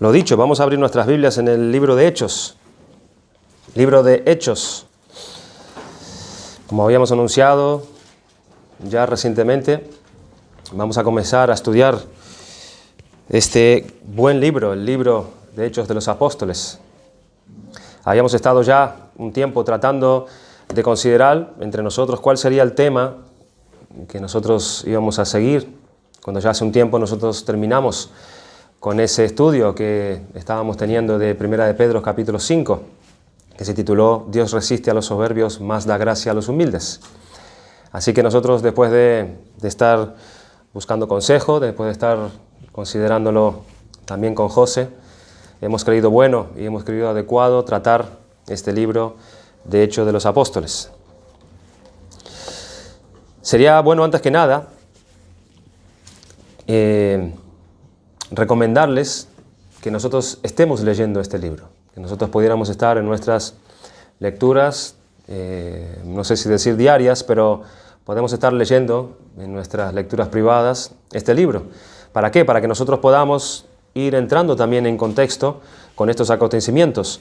Lo dicho, vamos a abrir nuestras Biblias en el libro de Hechos. Libro de Hechos. Como habíamos anunciado ya recientemente, vamos a comenzar a estudiar este buen libro, el libro de Hechos de los Apóstoles. Habíamos estado ya un tiempo tratando de considerar entre nosotros cuál sería el tema que nosotros íbamos a seguir, cuando ya hace un tiempo nosotros terminamos con ese estudio que estábamos teniendo de Primera de Pedro capítulo 5, que se tituló Dios resiste a los soberbios, mas da gracia a los humildes. Así que nosotros, después de estar buscando consejo, después de estar considerándolo también con José, hemos creído bueno y hemos creído adecuado tratar este libro de Hechos de los Apóstoles. Sería bueno, antes que nada, recomendarles que nosotros estemos leyendo este libro, que nosotros pudiéramos estar en nuestras lecturas, no sé si decir diarias, pero podemos estar leyendo en nuestras lecturas privadas este libro. ¿Para qué? Para que nosotros podamos ir entrando también en contexto con estos acontecimientos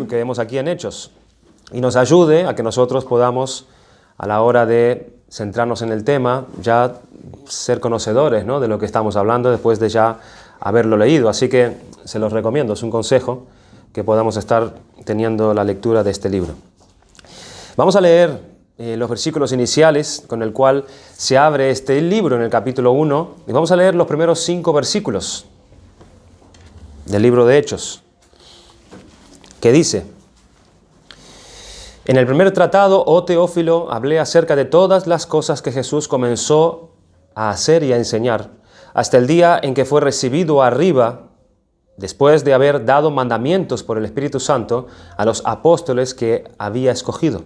que vemos aquí en Hechos, y nos ayude a que nosotros podamos, a la hora de centrarnos en el tema, ya ser conocedores, ¿no?, de lo que estamos hablando después de ya haberlo leído. Así que se los recomiendo, es un consejo que podamos estar teniendo la lectura de este libro. Vamos a leer los versículos iniciales con el cual se abre este libro en el capítulo 1, y vamos a leer los primeros 5 versículos del libro de Hechos, que dice: En el primer tratado, oh Teófilo, hablé acerca de todas las cosas que Jesús comenzó a hacer y a enseñar, hasta el día en que fue recibido arriba, después de haber dado mandamientos por el Espíritu Santo a los apóstoles que había escogido,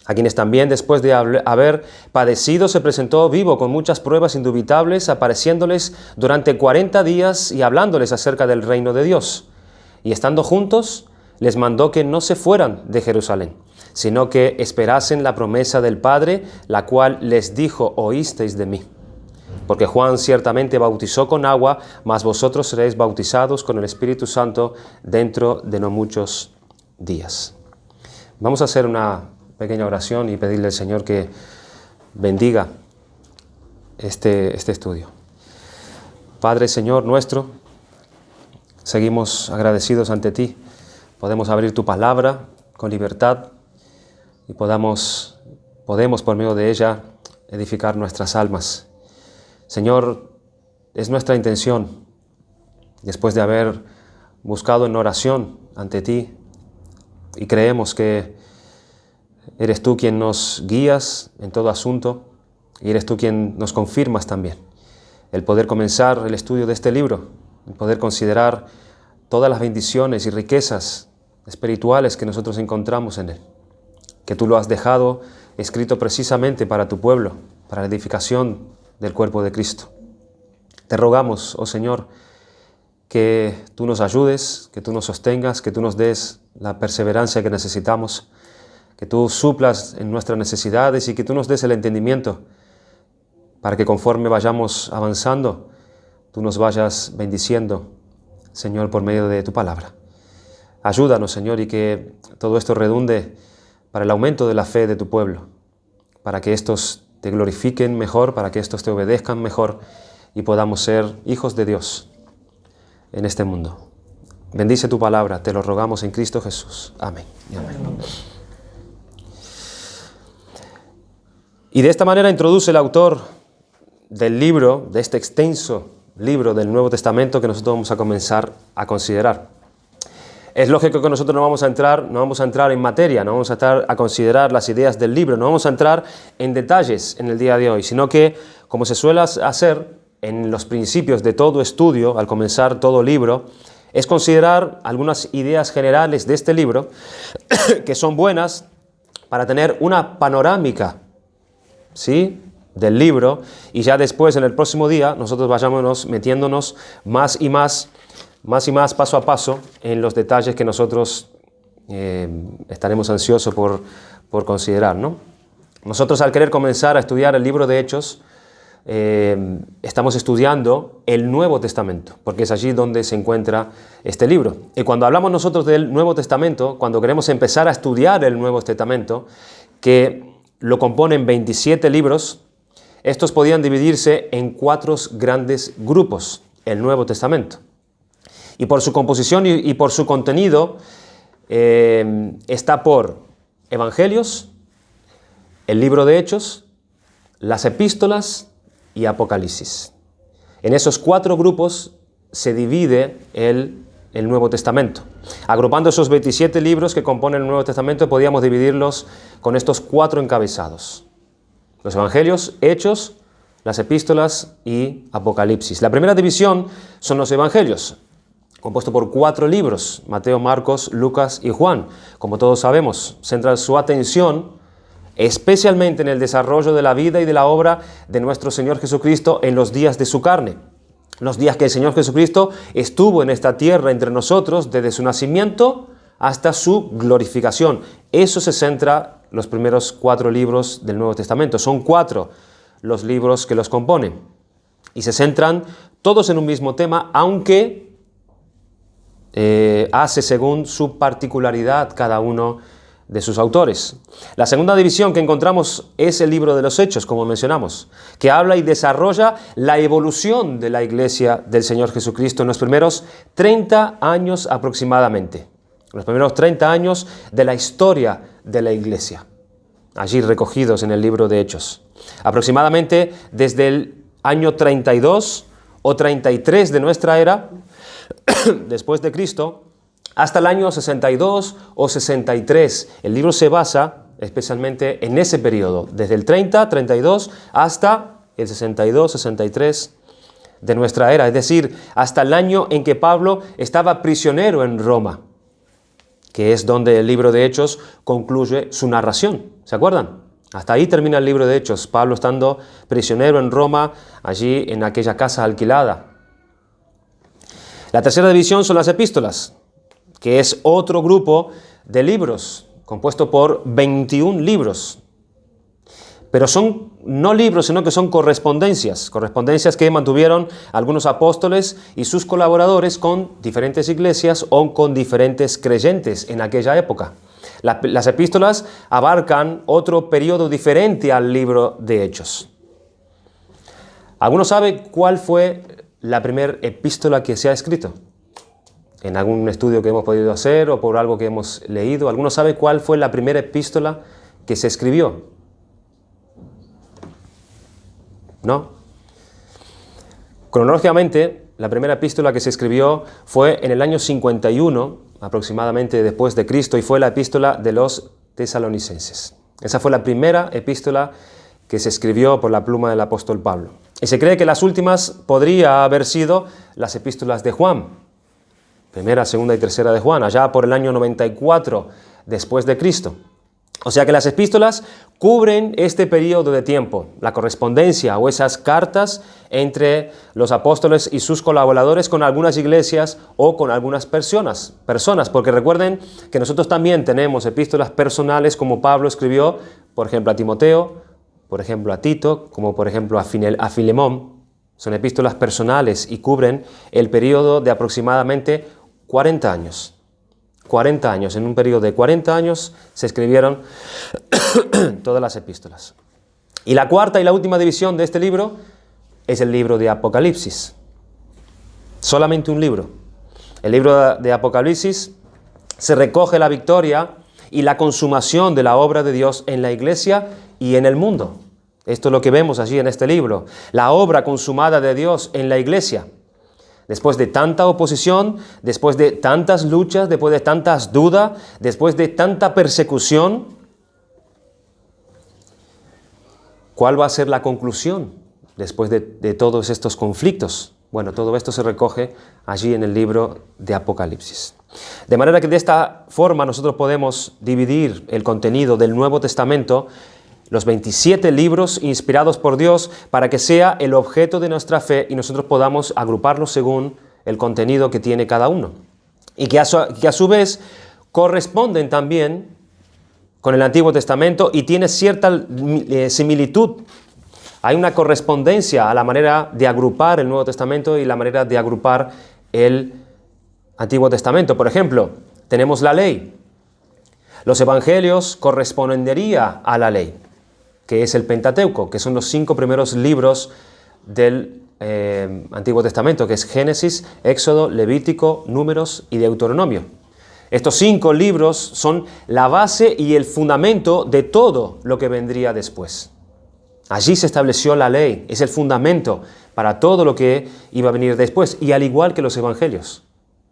a quienes también después de haber padecido se presentó vivo con muchas pruebas indubitables, apareciéndoles durante 40 días y hablándoles acerca del reino de Dios. Y estando juntos, les mandó que no se fueran de Jerusalén, sino que esperasen la promesa del Padre, la cual les dijo: oísteis de mí. Porque Juan ciertamente bautizó con agua, mas vosotros seréis bautizados con el Espíritu Santo dentro de no muchos días. Vamos a hacer una pequeña oración y pedirle al Señor que bendiga este estudio. Padre, Señor nuestro, seguimos agradecidos ante ti. Podemos abrir tu palabra con libertad y podemos por medio de ella edificar nuestras almas. Señor, es nuestra intención, después de haber buscado en oración ante ti, y creemos que eres tú quien nos guías en todo asunto, y eres tú quien nos confirmas también, el poder comenzar el estudio de este libro, el poder considerar todas las bendiciones y riquezas espirituales que nosotros encontramos en él, que tú lo has dejado escrito precisamente para tu pueblo, para la edificación del cuerpo de Cristo. Te rogamos, oh Señor, que tú nos ayudes, que tú nos sostengas, que tú nos des la perseverancia que necesitamos, que tú suplas en nuestras necesidades y que tú nos des el entendimiento para que conforme vayamos avanzando, tú nos vayas bendiciendo, Señor, por medio de tu palabra. Ayúdanos, Señor, y que todo esto redunde para el aumento de la fe de tu pueblo, para que estos te glorifiquen mejor, para que estos te obedezcan mejor y podamos ser hijos de Dios en este mundo. Bendice tu palabra, te lo rogamos en Cristo Jesús. Amén. Amén. Y de esta manera introduce el autor del libro, de este extenso libro del Nuevo Testamento que nosotros vamos a comenzar a considerar. Es lógico que nosotros no vamos a entrar en materia, no vamos a estar a considerar las ideas del libro, no vamos a entrar en detalles en el día de hoy, sino que, como se suele hacer en los principios de todo estudio, al comenzar todo libro, es considerar algunas ideas generales de este libro que son buenas para tener una panorámica, ¿sí?, del libro, y ya después, en el próximo día, nosotros vayámonos metiéndonos más y más, paso a paso, en los detalles que nosotros estaremos ansiosos por considerar, ¿no? Nosotros, al querer comenzar a estudiar el libro de Hechos, estamos estudiando el Nuevo Testamento, porque es allí donde se encuentra este libro. Y cuando hablamos nosotros del Nuevo Testamento, cuando queremos empezar a estudiar el Nuevo Testamento, que lo componen 27 libros, estos podían dividirse en 4 grandes grupos, el Nuevo Testamento. Y por su composición y por su contenido, está por Evangelios, el libro de Hechos, las epístolas y Apocalipsis. En esos 4 grupos se divide el Nuevo Testamento. Agrupando esos 27 libros que componen el Nuevo Testamento, podíamos dividirlos con estos 4 encabezados: los Evangelios, Hechos, las epístolas y Apocalipsis. La primera división son los Evangelios, compuesto por 4 libros: Mateo, Marcos, Lucas y Juan. Como todos sabemos, centra su atención especialmente en el desarrollo de la vida y de la obra de nuestro Señor Jesucristo en los días de su carne, los días que el Señor Jesucristo estuvo en esta tierra entre nosotros, desde su nacimiento hasta su glorificación. Eso se centra los primeros 4 libros del Nuevo Testamento. Son 4 los libros que los componen y se centran todos en un mismo tema, aunque hace según su particularidad cada uno de sus autores. La segunda división que encontramos es el libro de los Hechos, como mencionamos, que habla y desarrolla la evolución de la iglesia del Señor Jesucristo en los primeros 30 años aproximadamente, los primeros 30 años de la historia de la iglesia, allí recogidos en el libro de Hechos. Aproximadamente desde el año 32 o 33 de nuestra era, después de Cristo, hasta el año 62 o 63. El libro se basa especialmente en ese periodo, desde el 30, 32 hasta el 62, 63 de nuestra era, es decir, hasta el año en que Pablo estaba prisionero en Roma, que es donde el libro de Hechos concluye su narración. ¿Se acuerdan? Hasta ahí termina el libro de Hechos, Pablo estando prisionero en Roma, allí en aquella casa alquilada. La tercera división son las epístolas, que es otro grupo de libros, compuesto por 21 libros. Pero son no libros, sino que son correspondencias que mantuvieron algunos apóstoles y sus colaboradores con diferentes iglesias o con diferentes creyentes en aquella época. Las epístolas abarcan otro periodo diferente al libro de Hechos. ¿Alguno sabe cuál fue la primera epístola que se ha escrito? En algún estudio que hemos podido hacer o por algo que hemos leído, ¿alguno sabe cuál fue la primera epístola que se escribió? ¿No? Cronológicamente, la primera epístola que se escribió fue en el año 51, aproximadamente después de Cristo, y fue la epístola de los tesalonicenses. Esa fue la primera epístola que se escribió por la pluma del apóstol Pablo. Y se cree que las últimas podría haber sido las epístolas de Juan, primera, segunda y tercera de Juan, allá por el año 94 después de Cristo. O sea que las epístolas cubren este periodo de tiempo, la correspondencia o esas cartas entre los apóstoles y sus colaboradores con algunas iglesias o con algunas personas, porque recuerden que nosotros también tenemos epístolas personales, como Pablo escribió, por ejemplo, a Timoteo, por ejemplo, a Tito, como por ejemplo a Filemón. Son epístolas personales y cubren el periodo de aproximadamente 40 años. 40 años, en un periodo de 40 años se escribieron todas las epístolas. Y la cuarta y la última división de este libro es el libro de Apocalipsis. Solamente un libro. El libro de Apocalipsis se recoge la victoria y la consumación de la obra de Dios en la iglesia y en el mundo. Esto es lo que vemos allí en este libro, la obra consumada de Dios en la iglesia. Después de tanta oposición, después de tantas luchas, después de tantas dudas, después de tanta persecución, ¿cuál va a ser la conclusión después de todos estos conflictos? Bueno, todo esto se recoge allí en el libro de Apocalipsis. De manera que de esta forma nosotros podemos dividir el contenido del Nuevo Testamento, los 27 libros inspirados por Dios, para que sea el objeto de nuestra fe y nosotros podamos agruparlos según el contenido que tiene cada uno. Y que a su vez corresponden también con el Antiguo Testamento y tiene cierta similitud Hay una correspondencia a la manera de agrupar el Nuevo Testamento y la manera de agrupar el Antiguo Testamento. Por ejemplo, tenemos la ley. Los evangelios correspondería a la ley, que es el Pentateuco, que son los 5 primeros libros del Antiguo Testamento, que es Génesis, Éxodo, Levítico, Números y Deuteronomio. Estos 5 libros son la base y el fundamento de todo lo que vendría después. Allí se estableció la ley, es el fundamento para todo lo que iba a venir después, y al igual que los evangelios.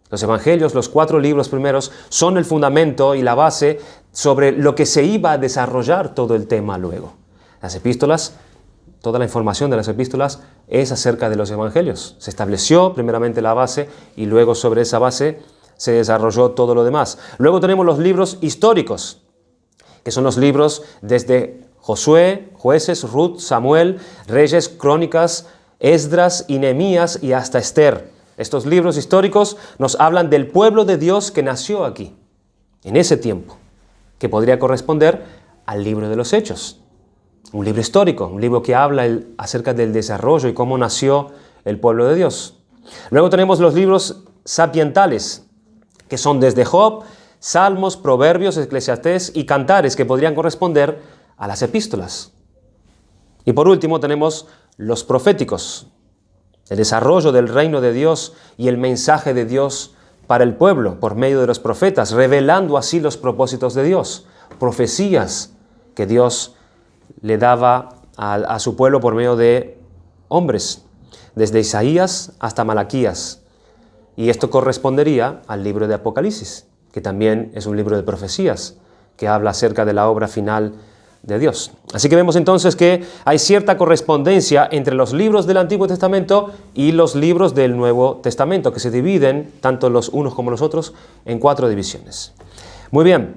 Los evangelios, los 4 libros primeros, son el fundamento y la base sobre lo que se iba a desarrollar todo el tema luego. Las epístolas, toda la información de las epístolas es acerca de los evangelios. Se estableció primeramente la base y luego sobre esa base se desarrolló todo lo demás. Luego tenemos los libros históricos, que son los libros desde Josué, Jueces, Ruth, Samuel, Reyes, Crónicas, Esdras y Nehemías y hasta Esther. Estos libros históricos nos hablan del pueblo de Dios que nació aquí, en ese tiempo, que podría corresponder al libro de los Hechos. Un libro histórico, un libro que habla acerca del desarrollo y cómo nació el pueblo de Dios. Luego tenemos los libros sapientales, que son desde Job, Salmos, Proverbios, Eclesiastés y Cantares, que podrían corresponder a las epístolas. Y por último tenemos los proféticos, el desarrollo del reino de Dios y el mensaje de Dios para el pueblo por medio de los profetas, revelando así los propósitos de Dios, profecías que Dios le daba a su pueblo por medio de hombres, desde Isaías hasta Malaquías. Y esto correspondería al libro de Apocalipsis, que también es un libro de profecías, que habla acerca de la obra final de Dios. Así que vemos entonces que hay cierta correspondencia entre los libros del Antiguo Testamento y los libros del Nuevo Testamento, que se dividen, tanto los unos como los otros, en 4 divisiones. Muy bien,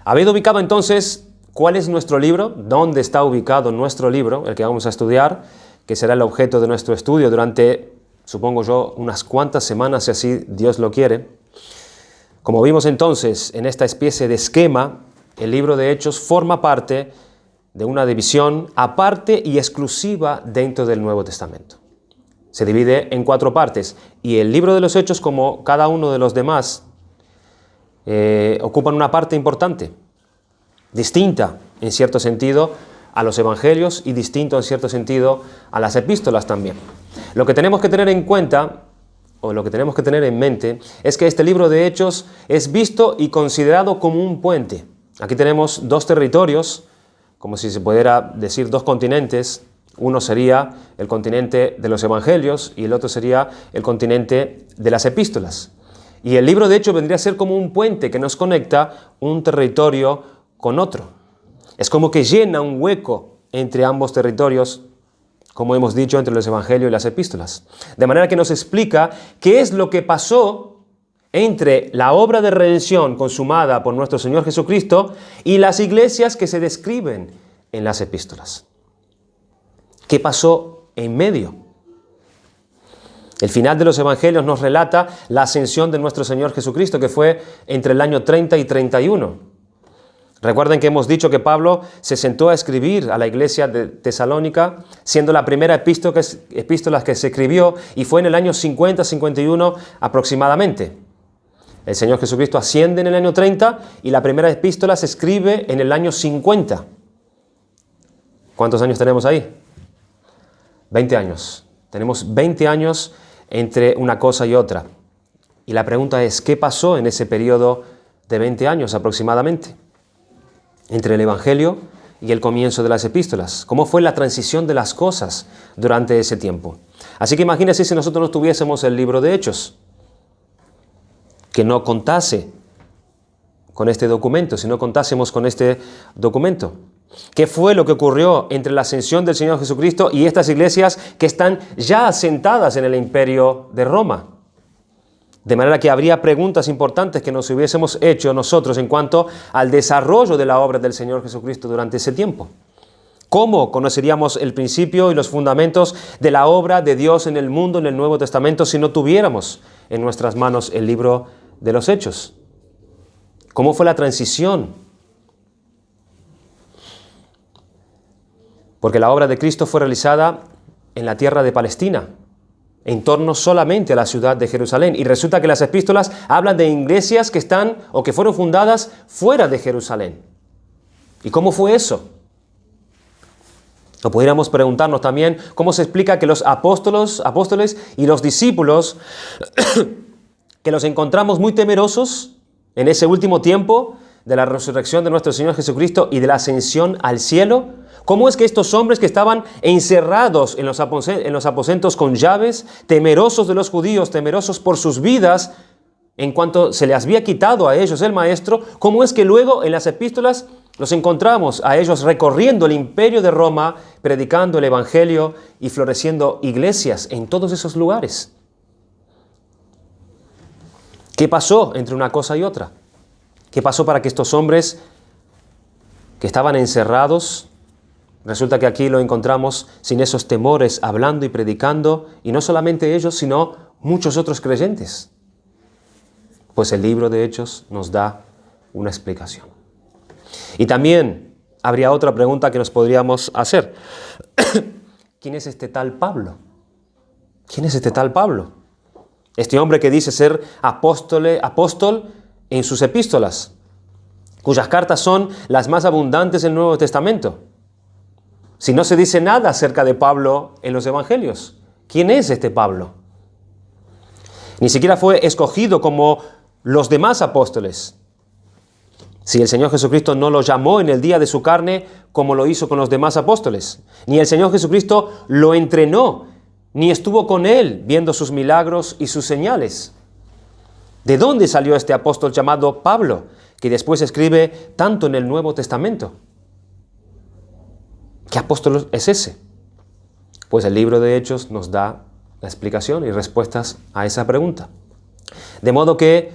habiendo ubicado entonces cuál es nuestro libro, dónde está ubicado nuestro libro, el que vamos a estudiar, que será el objeto de nuestro estudio durante, supongo yo, unas cuantas semanas, si así Dios lo quiere. Como vimos entonces en esta especie de esquema, el libro de Hechos forma parte de una división aparte y exclusiva dentro del Nuevo Testamento. Se divide en 4 partes y el libro de los Hechos, como cada uno de los demás, ocupan una parte importante, distinta en cierto sentido a los evangelios y distinto en cierto sentido a las epístolas también. Lo que tenemos que tener en cuenta, o lo que tenemos que tener en mente, es que este libro de Hechos es visto y considerado como un puente. Aquí tenemos 2 territorios, como si se pudiera decir 2 continentes. Uno sería el continente de los evangelios y el otro sería el continente de las epístolas. Y el libro de Hechos vendría a ser como un puente que nos conecta un territorio con otro. Es como que llena un hueco entre ambos territorios, como hemos dicho, entre los evangelios y las epístolas. De manera que nos explica qué es lo que pasó entre la obra de redención consumada por nuestro Señor Jesucristo y las iglesias que se describen en las epístolas. ¿Qué pasó en medio? El final de los evangelios nos relata la ascensión de nuestro Señor Jesucristo, que fue entre el año 30 y 31. Recuerden que hemos dicho que Pablo se sentó a escribir a la iglesia de Tesalónica, siendo la primera epístola que se escribió, y fue en el año 50-51 aproximadamente. El Señor Jesucristo asciende en el año 30 y la primera epístola se escribe en el año 50. ¿Cuántos años tenemos ahí? 20 años. Tenemos 20 años entre una cosa y otra. Y la pregunta es, ¿qué pasó en ese periodo de 20 años aproximadamente? Entre el Evangelio y el comienzo de las epístolas. ¿Cómo fue la transición de las cosas durante ese tiempo? Así que imagínense si nosotros no tuviésemos el libro de Hechos, que no contase con este documento, si no contásemos con este documento. ¿Qué fue lo que ocurrió entre la ascensión del Señor Jesucristo y estas iglesias que están ya asentadas en el imperio de Roma? De manera que habría preguntas importantes que nos hubiésemos hecho nosotros en cuanto al desarrollo de la obra del Señor Jesucristo durante ese tiempo. ¿Cómo conoceríamos el principio y los fundamentos de la obra de Dios en el mundo, en el Nuevo Testamento, si no tuviéramos en nuestras manos el libro de los Hechos? ¿Cómo fue la transición? porque la obra de Cristo fue realizada en la tierra de Palestina, en torno solamente a la ciudad de Jerusalén. Y resulta que las epístolas hablan de iglesias que están o que fueron fundadas fuera de Jerusalén. ¿Y cómo fue eso? O podríamos preguntarnos también cómo se explica que los apóstoles y los discípulos, que los encontramos muy temerosos en ese último tiempo de la resurrección de nuestro Señor Jesucristo y de la ascensión al cielo, ¿cómo es que estos hombres que estaban encerrados en los aposentos con llaves, temerosos de los judíos, temerosos por sus vidas, en cuanto se les había quitado a ellos el maestro, cómo es que luego en las epístolas los encontramos a ellos recorriendo el imperio de Roma, predicando el evangelio y floreciendo iglesias en todos esos lugares? ¿Qué pasó entre una cosa y otra? ¿Qué pasó para que estos hombres que estaban encerrados, resulta que aquí lo encontramos sin esos temores, hablando y predicando, y no solamente ellos, sino muchos otros creyentes? Pues el libro de Hechos nos da una explicación. Y también habría otra pregunta que nos podríamos hacer. ¿Quién es este tal Pablo? ¿Quién es este tal Pablo? Este hombre que dice ser apóstol en sus epístolas, cuyas cartas son las más abundantes del Nuevo Testamento. Si no se dice nada acerca de Pablo en los evangelios, ¿quién es este Pablo? Ni siquiera fue escogido como los demás apóstoles. Si el Señor Jesucristo no lo llamó en el día de su carne como lo hizo con los demás apóstoles, ni el Señor Jesucristo lo entrenó, ni estuvo con él viendo sus milagros y sus señales. ¿De dónde salió este apóstol llamado Pablo, que después escribe tanto en el Nuevo Testamento? ¿Qué apóstol es ese? Pues el libro de Hechos nos da la explicación y respuestas a esa pregunta. De modo que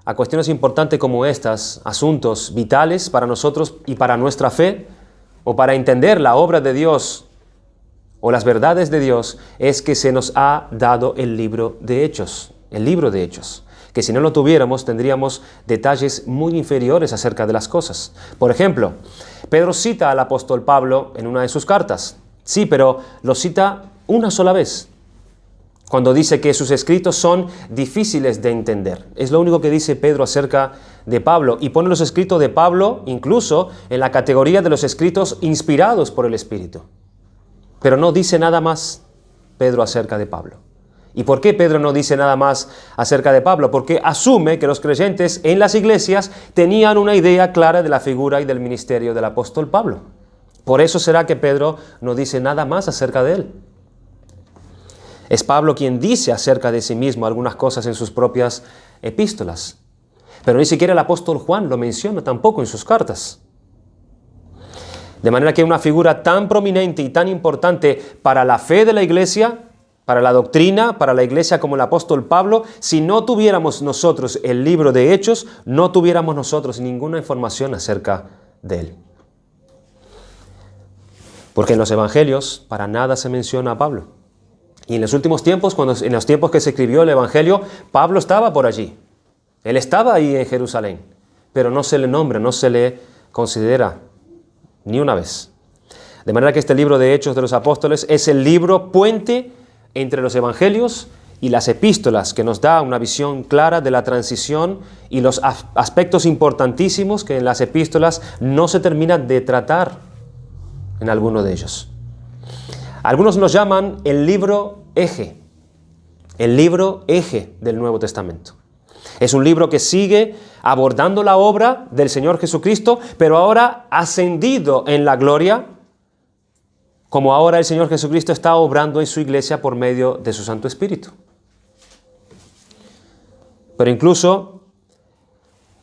a cuestiones importantes como estas, asuntos vitales para nosotros y para nuestra fe, o para entender la obra de Dios o las verdades de Dios, es que se nos ha dado el libro de Hechos, que si no lo tuviéramos tendríamos detalles muy inferiores acerca de las cosas. Por ejemplo, Pedro cita al apóstol Pablo en una de sus cartas. Sí, pero lo cita una sola vez, cuando dice que sus escritos son difíciles de entender. Es lo único que dice Pedro acerca de Pablo, y pone los escritos de Pablo incluso en la categoría de los escritos inspirados por el Espíritu. Pero no dice nada más Pedro acerca de Pablo. ¿Y por qué Pedro no dice nada más acerca de Pablo? Porque asume que los creyentes en las iglesias tenían una idea clara de la figura y del ministerio del apóstol Pablo. Por eso será que Pedro no dice nada más acerca de él. Es Pablo quien dice acerca de sí mismo algunas cosas en sus propias epístolas. Pero ni siquiera el apóstol Juan lo menciona tampoco en sus cartas. De manera que una figura tan prominente y tan importante para la fe de la iglesia, para la doctrina, para la iglesia como el apóstol Pablo, si no tuviéramos nosotros el libro de Hechos, no tuviéramos nosotros ninguna información acerca de él. Porque en los evangelios para nada se menciona a Pablo. Y en los últimos tiempos, en los tiempos que se escribió el evangelio, Pablo estaba por allí. Él estaba ahí en Jerusalén, pero no se le nombra, no se le considera ni una vez. De manera que este libro de Hechos de los Apóstoles es el libro puente entre los evangelios y las epístolas, que nos da una visión clara de la transición y los aspectos importantísimos que en las epístolas no se terminan de tratar en alguno de ellos. Algunos nos llaman el libro eje del Nuevo Testamento. Es un libro que sigue abordando la obra del Señor Jesucristo, pero ahora ascendido en la gloria, como ahora el Señor Jesucristo está obrando en su iglesia por medio de su Santo Espíritu. Pero incluso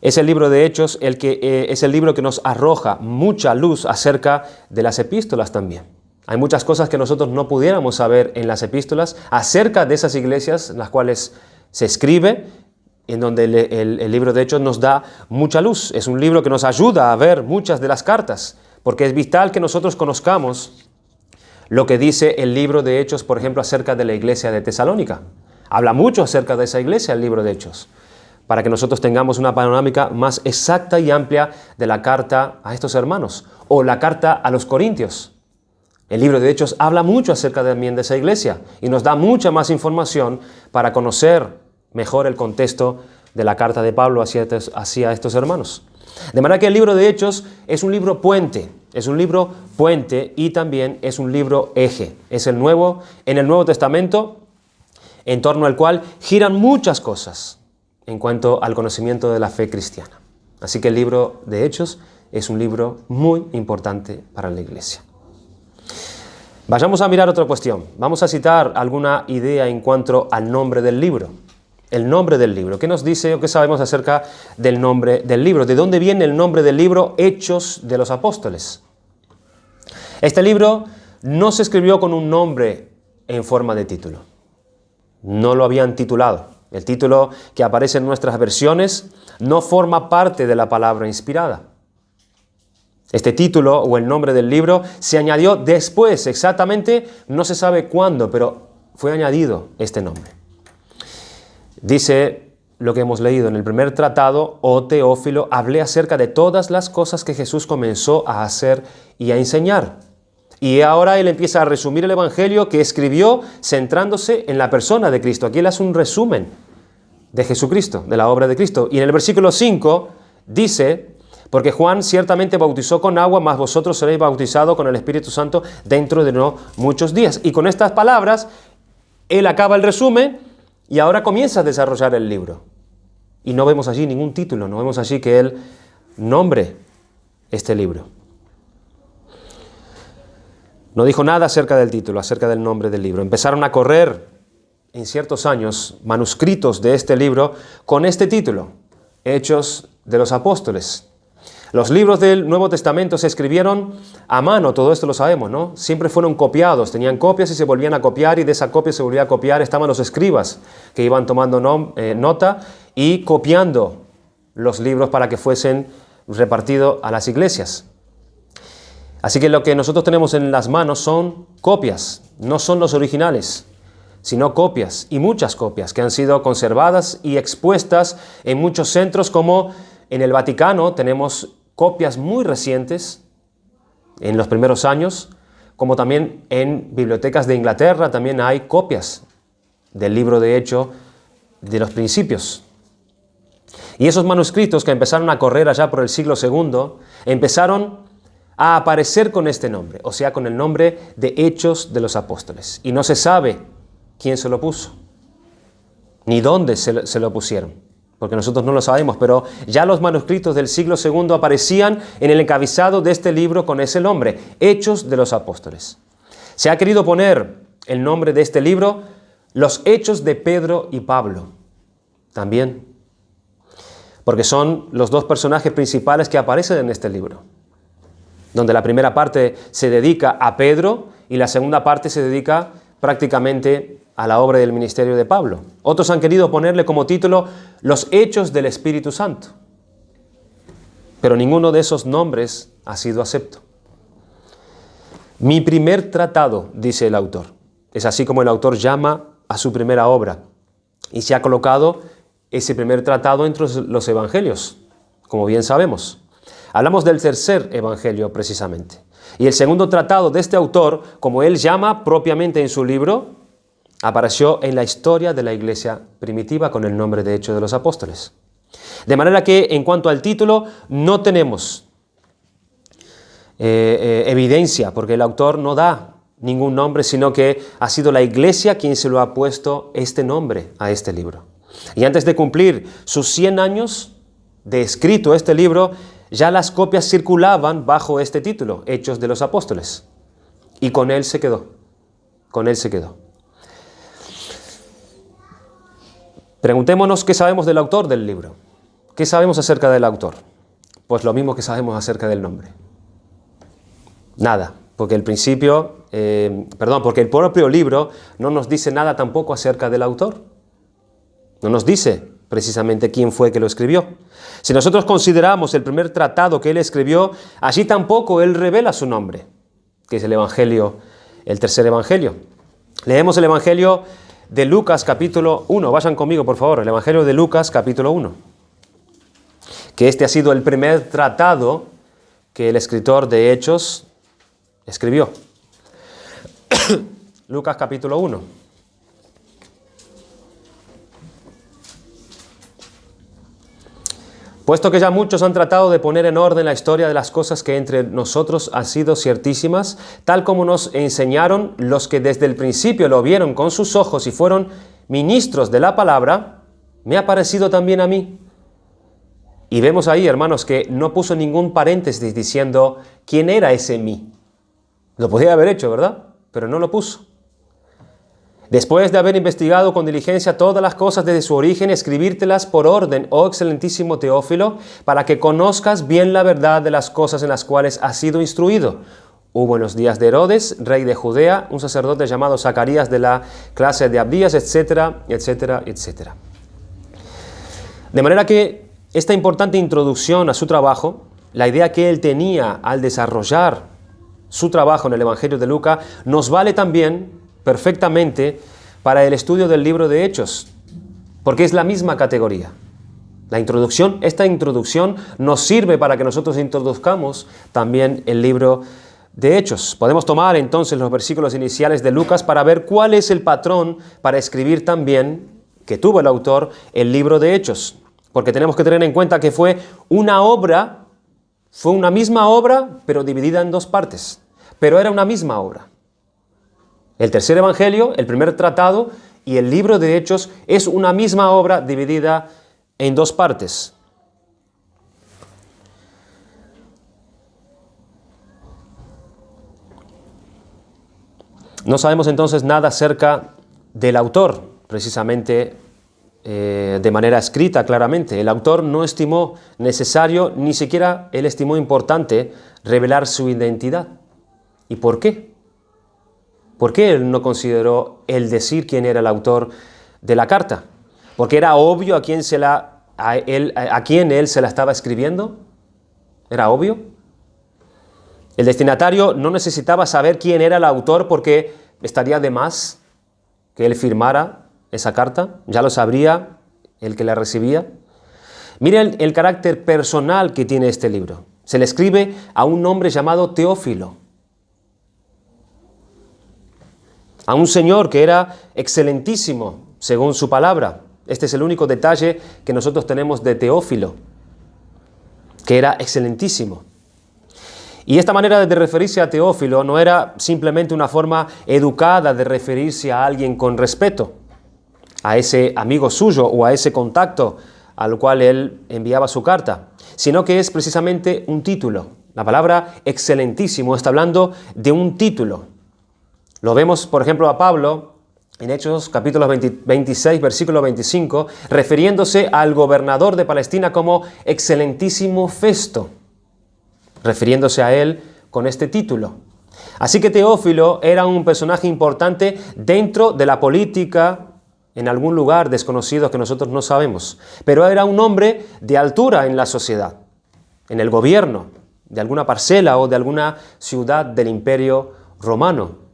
es el libro de Hechos es el libro que nos arroja mucha luz acerca de las epístolas también. Hay muchas cosas que nosotros no pudiéramos saber en las epístolas acerca de esas iglesias en las cuales se escribe, en donde el libro de Hechos nos da mucha luz. Es un libro que nos ayuda a ver muchas de las cartas, porque es vital que nosotros conozcamos lo que dice el libro de Hechos, por ejemplo, acerca de la iglesia de Tesalónica. Habla mucho acerca de esa iglesia, el libro de Hechos, para que nosotros tengamos una panorámica más exacta y amplia de la carta a estos hermanos, o la carta a los Corintios. El libro de Hechos habla mucho acerca también de esa iglesia y nos da mucha más información para conocer mejor el contexto de la carta de Pablo hacia estos hermanos. De manera que el libro de Hechos es un libro puente y también es un libro eje. Es en el Nuevo Testamento, en torno al cual giran muchas cosas en cuanto al conocimiento de la fe cristiana. Así que el libro de Hechos es un libro muy importante para la iglesia. Vayamos a mirar otra cuestión. Vamos a citar alguna idea en cuanto al nombre del libro. El nombre del libro. ¿Qué nos dice o qué sabemos acerca del nombre del libro? ¿De dónde viene el nombre del libro Hechos de los Apóstoles? Este libro no se escribió con un nombre en forma de título. No lo habían titulado. El título que aparece en nuestras versiones no forma parte de la palabra inspirada. Este título o el nombre del libro se añadió después, exactamente, no se sabe cuándo, pero fue añadido este nombre. Dice lo que hemos leído en el primer tratado: oh Teófilo, hablé acerca de todas las cosas que Jesús comenzó a hacer y a enseñar. Y ahora él empieza a resumir el Evangelio que escribió centrándose en la persona de Cristo. Aquí él hace un resumen de Jesucristo, de la obra de Cristo. Y en el versículo 5 dice: porque Juan ciertamente bautizó con agua, mas vosotros seréis bautizados con el Espíritu Santo dentro de no muchos días. Y con estas palabras, él acaba el resumen y ahora comienza a desarrollar el libro. Y no vemos allí ningún título, no vemos allí que él nombre este libro. No dijo nada acerca del título, acerca del nombre del libro. Empezaron a correr en ciertos años manuscritos de este libro con este título: Hechos de los Apóstoles. Los libros del Nuevo Testamento se escribieron a mano, todo esto lo sabemos, ¿no? Siempre fueron copiados, tenían copias y se volvían a copiar, y de esa copia se volvía a copiar. Estaban los escribas que iban tomando nota y copiando los libros para que fuesen repartidos a las iglesias. Así que lo que nosotros tenemos en las manos son copias, no son los originales, sino copias, y muchas copias que han sido conservadas y expuestas en muchos centros, como en el Vaticano tenemos copias muy recientes en los primeros años, como también en bibliotecas de Inglaterra también hay copias del libro de Hechos de los principios. Y esos manuscritos que empezaron a correr allá por el siglo II, empezaron a aparecer con este nombre, o sea, con el nombre de Hechos de los Apóstoles. Y no se sabe quién se lo puso, ni dónde se lo pusieron, porque nosotros no lo sabemos, pero ya los manuscritos del siglo II aparecían en el encabezado de este libro con ese nombre, Hechos de los Apóstoles. Se ha querido poner el nombre de este libro Los Hechos de Pedro y Pablo, también, porque son los dos personajes principales que aparecen en este libro, donde la primera parte se dedica a Pedro y la segunda parte se dedica prácticamente a la obra del ministerio de Pablo. Otros han querido ponerle como título Los Hechos del Espíritu Santo, pero ninguno de esos nombres ha sido acepto. Mi primer tratado, dice el autor. Es así como el autor llama a su primera obra, y se ha colocado ese primer tratado entre los evangelios, como bien sabemos. Hablamos del tercer evangelio precisamente. Y el segundo tratado de este autor, como él llama propiamente en su libro, apareció en la historia de la iglesia primitiva con el nombre de Hechos de los Apóstoles. De manera que en cuanto al título no tenemos evidencia, porque el autor no da ningún nombre, sino que ha sido la iglesia quien se lo ha puesto este nombre a este libro. Y antes de cumplir sus 100 años de escrito este libro, ya las copias circulaban bajo este título, Hechos de los Apóstoles. Y con él se quedó. Con él se quedó. Preguntémonos qué sabemos del autor del libro. ¿Qué sabemos acerca del autor? Pues lo mismo que sabemos acerca del nombre. Nada, porque porque el propio libro no nos dice nada tampoco acerca del autor. No nos dice precisamente quién fue que lo escribió. Si nosotros consideramos el primer tratado que él escribió, allí tampoco él revela su nombre, que es el Evangelio, el tercer Evangelio. Leemos el Evangelio de Lucas capítulo 1. Vayan conmigo, por favor, el Evangelio de Lucas capítulo 1. Que este ha sido el primer tratado que el escritor de Hechos escribió. Lucas capítulo 1. Puesto que ya muchos han tratado de poner en orden la historia de las cosas que entre nosotros han sido ciertísimas, tal como nos enseñaron los que desde el principio lo vieron con sus ojos y fueron ministros de la palabra, me ha parecido también a mí. Y vemos ahí, hermanos, que no puso ningún paréntesis diciendo quién era ese mí. Lo podía haber hecho, ¿verdad? Pero no lo puso. Después de haber investigado con diligencia todas las cosas desde su origen, escribírtelas por orden, oh excelentísimo Teófilo, para que conozcas bien la verdad de las cosas en las cuales has sido instruido. Hubo en los días de Herodes, rey de Judea, un sacerdote llamado Zacarías de la clase de Abdías, etcétera, etcétera, etcétera. De manera que esta importante introducción a su trabajo, la idea que él tenía al desarrollar su trabajo en el Evangelio de Lucas, nos vale también perfectamente para el estudio del libro de Hechos, porque es la misma categoría. Esta introducción nos sirve para que nosotros introduzcamos también el libro de Hechos. Podemos tomar entonces los versículos iniciales de Lucas para ver cuál es el patrón para escribir también, que tuvo el autor, el libro de Hechos. Porque tenemos que tener en cuenta que fue una misma obra, pero dividida en dos partes. Pero era una misma obra. El tercer evangelio, el primer tratado y el libro de Hechos es una misma obra dividida en dos partes. No sabemos entonces nada acerca del autor, precisamente de manera escrita claramente. El autor no estimó necesario, ni siquiera él estimó importante, revelar su identidad. ¿Y por qué? ¿Por qué él no consideró el decir quién era el autor de la carta? ¿Porque era obvio a quién él se la estaba escribiendo? ¿Era obvio? El destinatario no necesitaba saber quién era el autor porque estaría de más que él firmara esa carta. Ya lo sabría el que la recibía. Miren el carácter personal que tiene este libro. Se le escribe a un hombre llamado Teófilo, a un señor que era excelentísimo, según su palabra. Este es el único detalle que nosotros tenemos de Teófilo, que era excelentísimo. Y esta manera de referirse a Teófilo no era simplemente una forma educada de referirse a alguien con respeto, a ese amigo suyo o a ese contacto al cual él enviaba su carta, sino que es precisamente un título. La palabra excelentísimo está hablando de un título. Lo vemos, por ejemplo, a Pablo en Hechos capítulo 26, versículo 25, refiriéndose al gobernador de Palestina como excelentísimo Festo, refiriéndose a él con este título. Así que Teófilo era un personaje importante dentro de la política en algún lugar desconocido que nosotros no sabemos, pero era un hombre de altura en la sociedad, en el gobierno de alguna parcela o de alguna ciudad del Imperio Romano.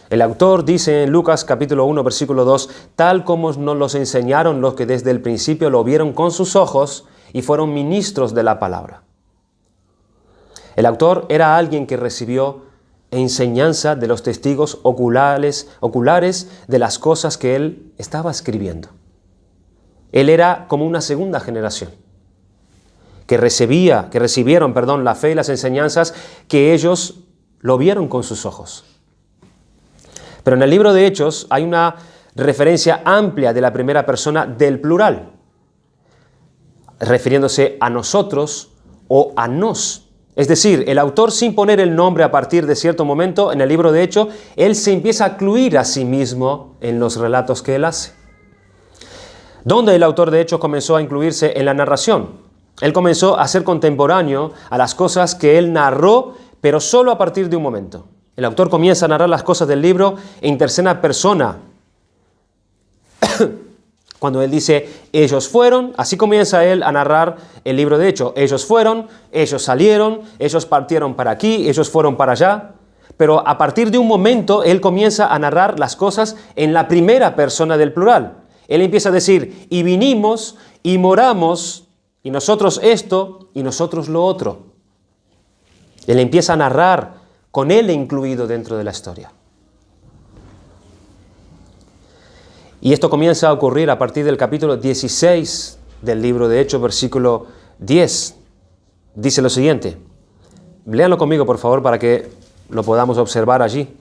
El autor dice en Lucas capítulo 1, versículo 2, tal como nos los enseñaron los que desde el principio lo vieron con sus ojos y fueron ministros de la palabra. El autor era alguien que recibió enseñanza de los testigos oculares de las cosas que él estaba escribiendo. Él era como una segunda generación que recibieron la fe y las enseñanzas que ellos lo vieron con sus ojos. Pero en el libro de Hechos hay una referencia amplia de la primera persona del plural, refiriéndose a nosotros o a nos. Es decir, el autor, sin poner el nombre a partir de cierto momento en el libro de Hechos, él se empieza a incluir a sí mismo en los relatos que él hace. ¿Dónde el autor de Hechos comenzó a incluirse en la narración? Él comenzó a ser contemporáneo a las cosas que él narró, pero solo a partir de un momento. El autor comienza a narrar las cosas del libro en tercera persona. Cuando él dice, ellos fueron, así comienza él a narrar el libro de Hechos. Ellos fueron, ellos salieron, ellos partieron para aquí, ellos fueron para allá. Pero a partir de un momento, él comienza a narrar las cosas en la primera persona del plural. Él empieza a decir, y vinimos, y moramos, y nosotros esto, y nosotros lo otro. Él empieza a narrar con él incluido dentro de la historia. Y esto comienza a ocurrir a partir del capítulo 16 del libro de Hechos, versículo 10. Dice lo siguiente. Léanlo conmigo, por favor, para que lo podamos observar allí.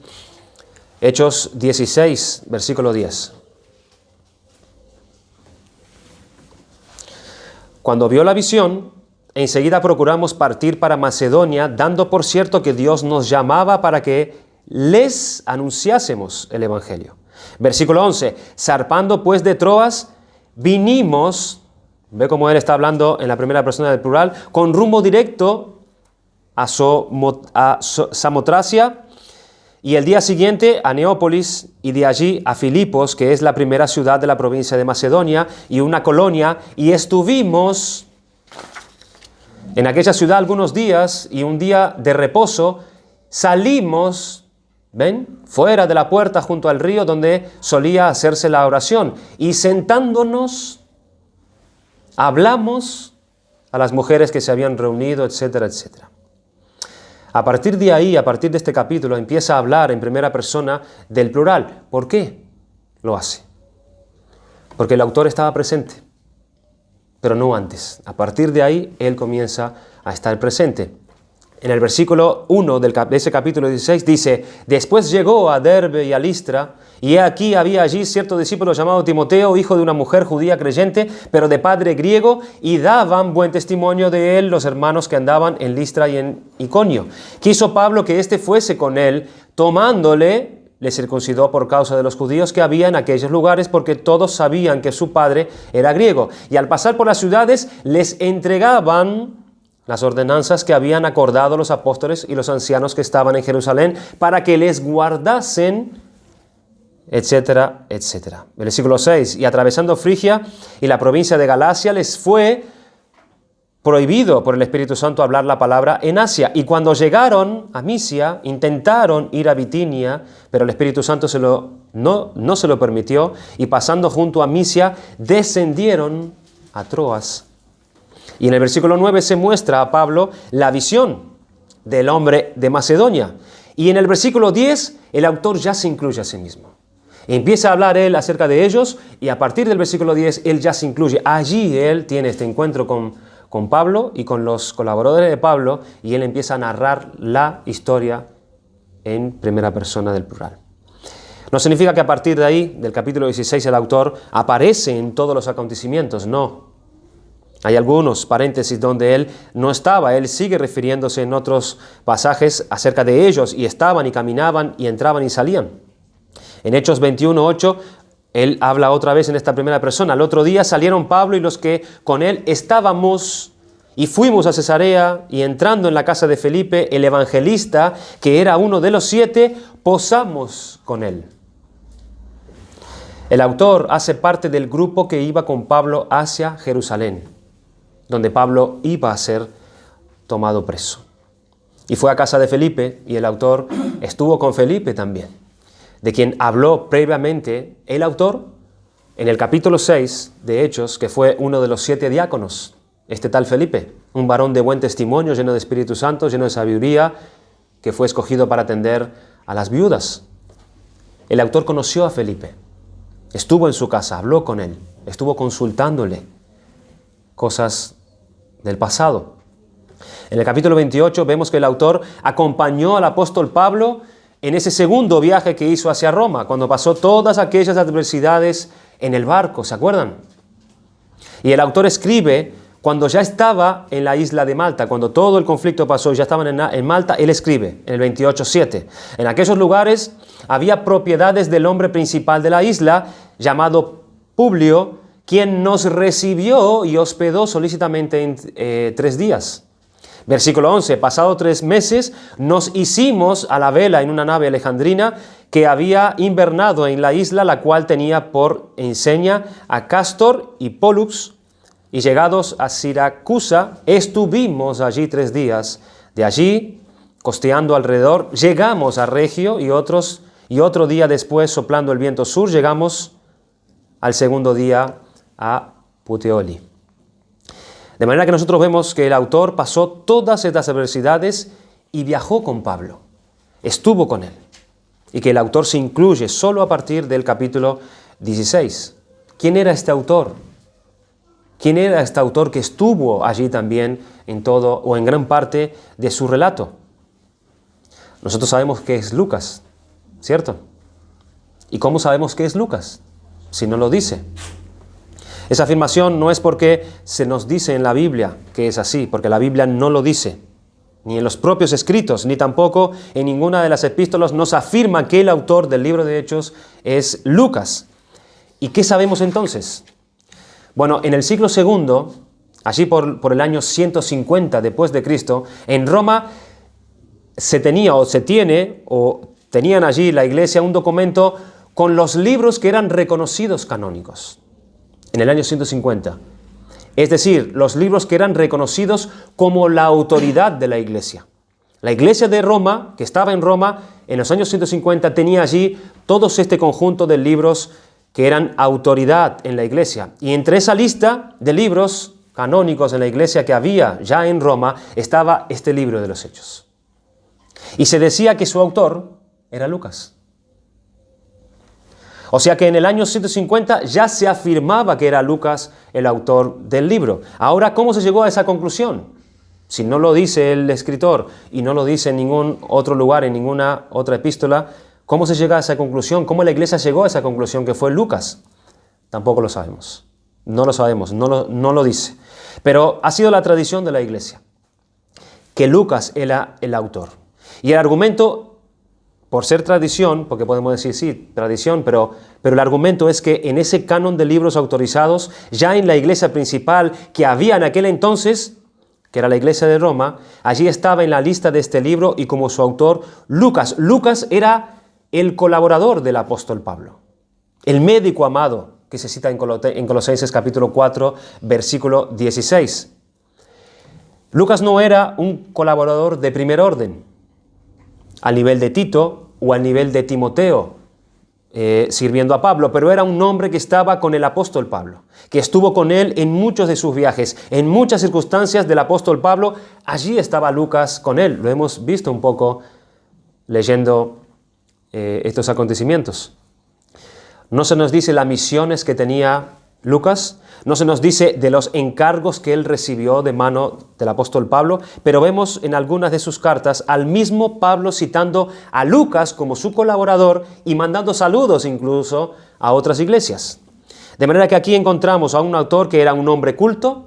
Hechos 16, versículo 10. Cuando vio la visión, enseguida procuramos partir para Macedonia, dando por cierto que Dios nos llamaba para que les anunciásemos el Evangelio. Versículo 11. Zarpando pues de Troas, vinimos, ve cómo él está hablando en la primera persona del plural, con rumbo directo a Samotracia, y el día siguiente a Neópolis, y de allí a Filipos, que es la primera ciudad de la provincia de Macedonia y una colonia, y estuvimos en aquella ciudad algunos días, y un día de reposo salimos, ¿ven?, fuera de la puerta junto al río donde solía hacerse la oración, y sentándonos hablamos a las mujeres que se habían reunido, etcétera, etcétera. A partir de ahí, a partir de este capítulo, empieza a hablar en primera persona del plural. ¿Por qué lo hace? Porque el autor estaba presente, pero no antes. A partir de ahí, él comienza a estar presente. En el versículo 1 de ese capítulo 16 dice: después llegó a Derbe y a Listra, y he aquí había allí cierto discípulo llamado Timoteo, hijo de una mujer judía creyente, pero de padre griego, y daban buen testimonio de él los hermanos que andaban en Listra y en Iconio. Quiso Pablo que éste fuese con él, tomándole, le circuncidó por causa de los judíos que había en aquellos lugares, porque todos sabían que su padre era griego. Y al pasar por las ciudades, les entregaban las ordenanzas que habían acordado los apóstoles y los ancianos que estaban en Jerusalén, para que les guardasen, etcétera, etcétera. Versículo 6. Y atravesando Frigia y la provincia de Galacia, les fue prohibido por el Espíritu Santo hablar la palabra en Asia. Y cuando llegaron a Misia, intentaron ir a Bitinia, pero el Espíritu Santo no se lo permitió, y pasando junto a Misia, descendieron a Troas. Y en el versículo 9 se muestra a Pablo la visión del hombre de Macedonia. Y en el versículo 10 el autor ya se incluye a sí mismo. Empieza a hablar él acerca de ellos, y a partir del versículo 10 él ya se incluye. Allí él tiene este encuentro con Pablo y con los colaboradores de Pablo, y él empieza a narrar la historia en primera persona del plural. No significa que a partir de ahí, del capítulo 16, el autor aparece en todos los acontecimientos, no. Hay algunos paréntesis donde él no estaba. Él sigue refiriéndose en otros pasajes acerca de ellos, y estaban y caminaban y entraban y salían. En Hechos 21:8, él habla otra vez en esta primera persona. Al otro día salieron Pablo y los que con él estábamos, y fuimos a Cesarea, y entrando en la casa de Felipe, el evangelista, que era uno de los 7, posamos con él. El autor hace parte del grupo que iba con Pablo hacia Jerusalén, donde Pablo iba a ser tomado preso. Y fue a casa de Felipe, y el autor estuvo con Felipe también, de quien habló previamente el autor en el capítulo 6 de Hechos, que fue uno de los 7 diáconos, este tal Felipe, un varón de buen testimonio, lleno de Espíritu Santo, lleno de sabiduría, que fue escogido para atender a las viudas. El autor conoció a Felipe, estuvo en su casa, habló con él, estuvo consultándole cosas del pasado. En el capítulo 28 vemos que el autor acompañó al apóstol Pablo en ese segundo viaje que hizo hacia Roma, cuando pasó todas aquellas adversidades en el barco, ¿se acuerdan? Y el autor escribe cuando ya estaba en la isla de Malta, cuando todo el conflicto pasó y ya estaban en Malta. Él escribe en el 28:7: en aquellos lugares había propiedades del hombre principal de la isla, llamado Publio, quien nos recibió y hospedó solícitamente en 3 días. Versículo 11: pasado 3 meses, nos hicimos a la vela en una nave alejandrina que había invernado en la isla, la cual tenía por enseña a Cástor y Pólux, y llegados a Siracusa, estuvimos allí 3 días. De allí, costeando alrededor, llegamos a Regio, y otro día después, soplando el viento sur, llegamos al segundo día a Puteoli. De manera que nosotros vemos que el autor pasó todas estas adversidades y viajó con Pablo, estuvo con él, y que el autor se incluye solo a partir del capítulo 16. ¿Quién era este autor? ¿Quién era este autor que estuvo allí también en todo o en gran parte de su relato? Nosotros sabemos que es Lucas, ¿cierto? ¿Y cómo sabemos que es Lucas? Si no lo dice. Esa afirmación no es porque se nos dice en la Biblia que es así, porque la Biblia no lo dice, ni en los propios escritos, ni tampoco en ninguna de las epístolas nos afirma que el autor del libro de Hechos es Lucas. ¿Y qué sabemos entonces? Bueno, en el siglo II, allí por el año 150 después de Cristo, en Roma tenían allí la iglesia un documento con los libros que eran reconocidos canónicos. En el año 150. Es decir, los libros que eran reconocidos como la autoridad de la iglesia. La iglesia de Roma, que estaba en Roma, en los años 150 tenía allí todo este conjunto de libros que eran autoridad en la iglesia. Y entre esa lista de libros canónicos en la iglesia que había ya en Roma, estaba este libro de los Hechos. Y se decía que su autor era Lucas. O sea que en el año 150 ya se afirmaba que era Lucas el autor del libro. Ahora, ¿cómo se llegó a esa conclusión? Si no lo dice el escritor y no lo dice en ningún otro lugar, en ninguna otra epístola, ¿cómo se llega a esa conclusión? ¿Cómo la iglesia llegó a esa conclusión que fue Lucas? Tampoco lo sabemos. No lo sabemos, no lo dice. Pero ha sido la tradición de la iglesia que Lucas era el autor. Y el argumento, por ser tradición, porque podemos decir sí, tradición, pero el argumento es que en ese canon de libros autorizados, ya en la iglesia principal que había en aquel entonces, que era la iglesia de Roma, allí estaba en la lista de este libro y como su autor Lucas. Lucas era el colaborador del apóstol Pablo, el médico amado que se cita en Colosenses capítulo 4, versículo 16. Lucas no era un colaborador de primer orden, al nivel de Tito o al nivel de Timoteo, sirviendo a Pablo, pero era un hombre que estaba con el apóstol Pablo, que estuvo con él en muchos de sus viajes, en muchas circunstancias del apóstol Pablo, allí estaba Lucas con él. Lo hemos visto un poco leyendo estos acontecimientos. No se nos dice las misiones que tenía Lucas, no se nos dice de los encargos que él recibió de mano del apóstol Pablo, pero vemos en algunas de sus cartas al mismo Pablo citando a Lucas como su colaborador y mandando saludos incluso a otras iglesias. De manera que aquí encontramos a un autor que era un hombre culto,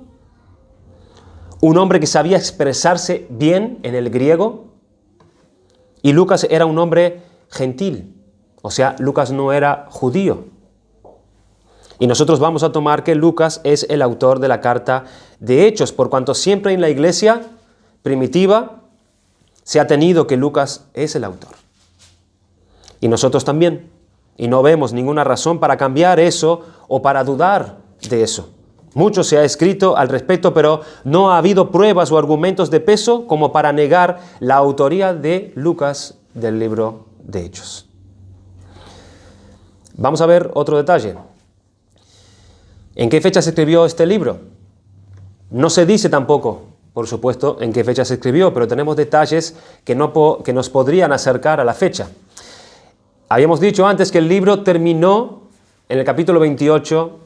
un hombre que sabía expresarse bien en el griego, y Lucas era un hombre gentil, o sea, Lucas no era judío. Y nosotros vamos a tomar que Lucas es el autor de la carta de Hechos, por cuanto siempre en la iglesia primitiva se ha tenido que Lucas es el autor. Y nosotros también. Y no vemos ninguna razón para cambiar eso o para dudar de eso. Mucho se ha escrito al respecto, pero no ha habido pruebas o argumentos de peso como para negar la autoría de Lucas del libro de Hechos. Vamos a ver otro detalle. ¿En qué fecha se escribió este libro? No se dice tampoco, por supuesto, en qué fecha se escribió, pero tenemos detalles que nos podrían acercar a la fecha. Habíamos dicho antes que el libro terminó en el capítulo 28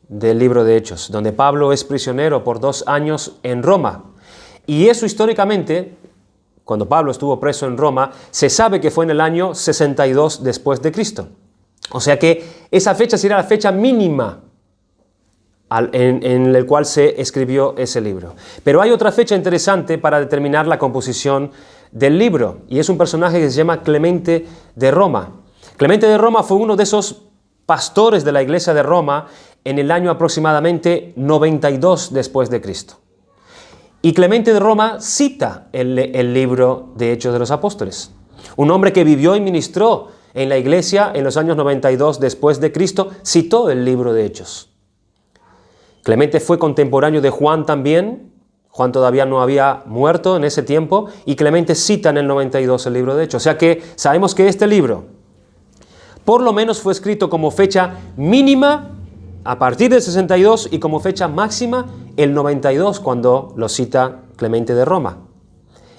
del libro de Hechos, donde Pablo es prisionero por 2 años en Roma. Y eso históricamente, cuando Pablo estuvo preso en Roma, se sabe que fue en el año 62 después de Cristo. O sea que esa fecha será la fecha mínima en el cual se escribió ese libro. Pero hay otra fecha interesante para determinar la composición del libro, y es un personaje que se llama Clemente de Roma. Clemente de Roma fue uno de esos pastores de la iglesia de Roma en el año aproximadamente 92 después de Cristo. Y Clemente de Roma cita el libro de Hechos de los Apóstoles. Un hombre que vivió y ministró en la iglesia en los años 92 después de Cristo citó el libro de Hechos. Clemente fue contemporáneo de Juan también. Juan todavía no había muerto en ese tiempo y Clemente cita en el 92 el libro de Hechos. O sea que sabemos que este libro por lo menos fue escrito como fecha mínima a partir del 62 y como fecha máxima el 92 cuando lo cita Clemente de Roma.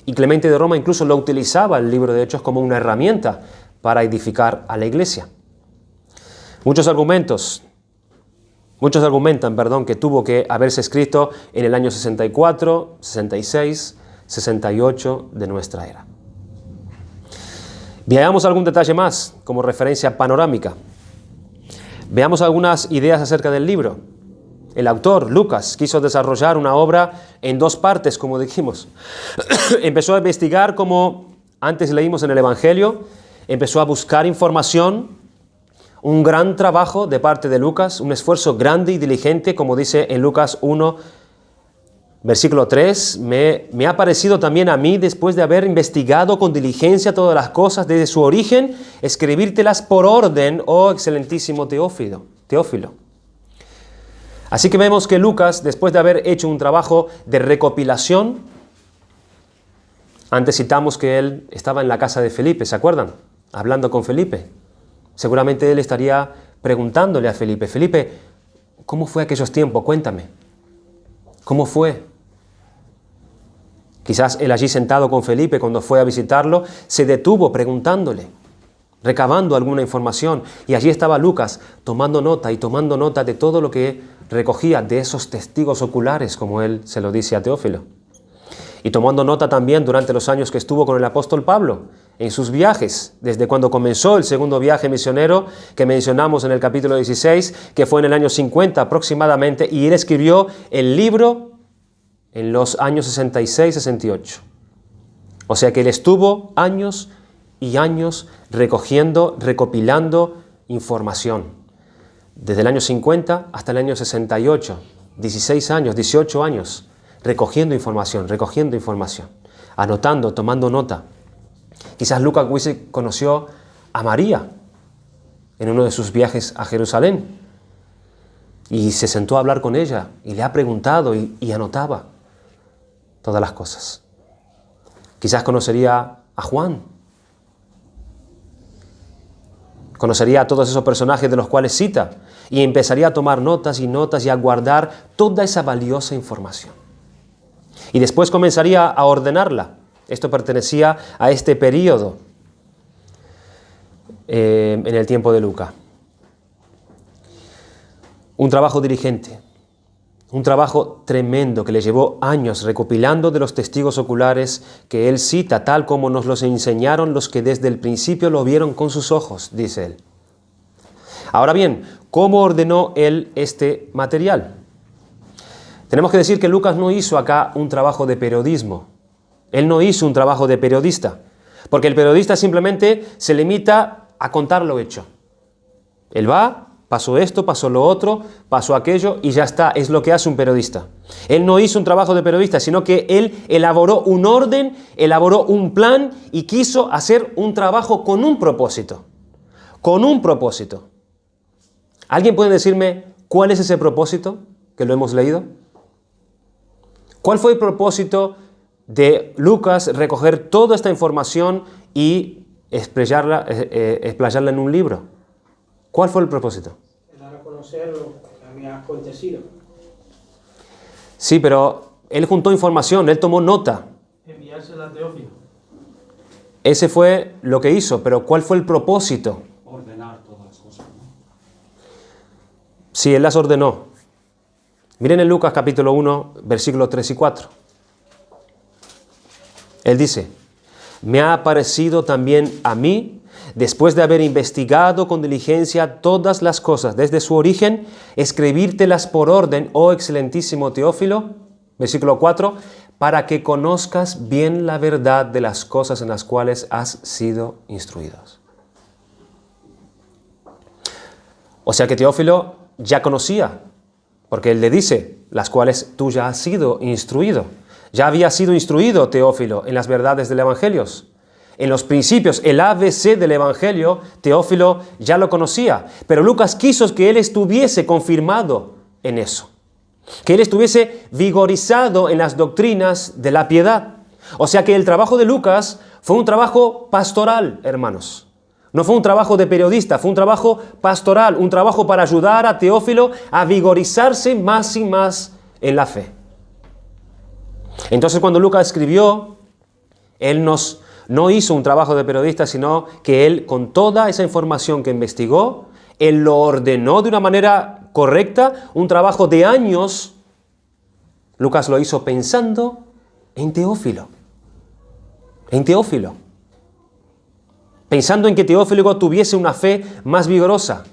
Y Clemente de Roma incluso lo utilizaba el libro de Hechos como una herramienta para edificar a la iglesia. Muchos argumentan, que tuvo que haberse escrito en el año 64, 66, 68 de nuestra era. Veamos algún detalle más como referencia panorámica. Veamos algunas ideas acerca del libro. El autor, Lucas, quiso desarrollar una obra en dos partes, como dijimos. Empezó a investigar, como antes leímos en el Evangelio, empezó a buscar información, un gran trabajo de parte de Lucas, un esfuerzo grande y diligente, como dice en Lucas 1, versículo 3, me ha parecido también a mí, después de haber investigado con diligencia todas las cosas desde su origen, escribírtelas por orden, oh excelentísimo Teófilo. Así que vemos que Lucas, después de haber hecho un trabajo de recopilación, antes citamos que él estaba en la casa de Felipe, ¿se acuerdan? Hablando con Felipe. Seguramente él estaría preguntándole a Felipe, Felipe, ¿cómo fue aquellos tiempos? Cuéntame. ¿Cómo fue? Quizás él allí sentado con Felipe, cuando fue a visitarlo, se detuvo preguntándole, recabando alguna información. Y allí estaba Lucas tomando nota de todo lo que recogía de esos testigos oculares, como él se lo dice a Teófilo. Y tomando nota también durante los años que estuvo con el apóstol Pablo, en sus viajes, desde cuando comenzó el segundo viaje misionero que mencionamos en el capítulo 16, que fue en el año 50 aproximadamente, y él escribió el libro en los años 66-68. O sea que él estuvo años y años recopilando información. Desde el año 50 hasta el año 68, 16 años, 18 años, recogiendo información, anotando, tomando nota. Quizás Lucas conoció a María en uno de sus viajes a Jerusalén y se sentó a hablar con ella y le ha preguntado y anotaba todas las cosas. Quizás conocería a Juan, conocería a todos esos personajes de los cuales cita y empezaría a tomar notas y a guardar toda esa valiosa información. Y después comenzaría a ordenarla. Esto pertenecía a este periodo en el tiempo de Lucas. Un trabajo diligente, un trabajo tremendo que le llevó años recopilando de los testigos oculares que él cita, tal como nos los enseñaron los que desde el principio lo vieron con sus ojos, dice él. Ahora bien, ¿cómo ordenó él este material? Tenemos que decir que Lucas no hizo acá un trabajo de periodismo. Él no hizo un trabajo de periodista, porque el periodista simplemente se limita a contar lo hecho. Él va, pasó esto, pasó lo otro, pasó aquello y ya está, es lo que hace un periodista. Él no hizo un trabajo de periodista, sino que él elaboró un orden, elaboró un plan y quiso hacer un trabajo con un propósito. Con un propósito. ¿Alguien puede decirme cuál es ese propósito que lo hemos leído? ¿Cuál fue el propósito de Lucas recoger toda esta información y explayarla en un libro? ¿Cuál fue el propósito? Dar a conocer lo que había acontecido. Sí, pero él juntó información, él tomó nota. Enviársela a Teófilo. Ese fue lo que hizo, pero ¿cuál fue el propósito? Ordenar todas las cosas, ¿no? Sí, él las ordenó. Miren en Lucas capítulo 1, versículos 3 y 4. Él dice, me ha parecido también a mí, después de haber investigado con diligencia todas las cosas desde su origen, escribírtelas por orden, oh excelentísimo Teófilo, versículo 4, para que conozcas bien la verdad de las cosas en las cuales has sido instruidos. O sea que Teófilo ya conocía, porque él le dice, las cuales tú ya has sido instruido. Ya había sido instruido Teófilo en las verdades del Evangelio. En los principios, el ABC del Evangelio, Teófilo ya lo conocía. Pero Lucas quiso que él estuviese confirmado en eso. Que él estuviese vigorizado en las doctrinas de la piedad. O sea que el trabajo de Lucas fue un trabajo pastoral, hermanos. No fue un trabajo de periodista, fue un trabajo pastoral, un trabajo para ayudar a Teófilo a vigorizarse más y más en la fe. Entonces cuando Lucas escribió, él no hizo un trabajo de periodista, sino que él con toda esa información que investigó, Él lo ordenó de una manera correcta, un trabajo de años. Lucas lo hizo pensando en Teófilo. En Teófilo. Pensando en que Teófilo tuviese una fe más vigorosa.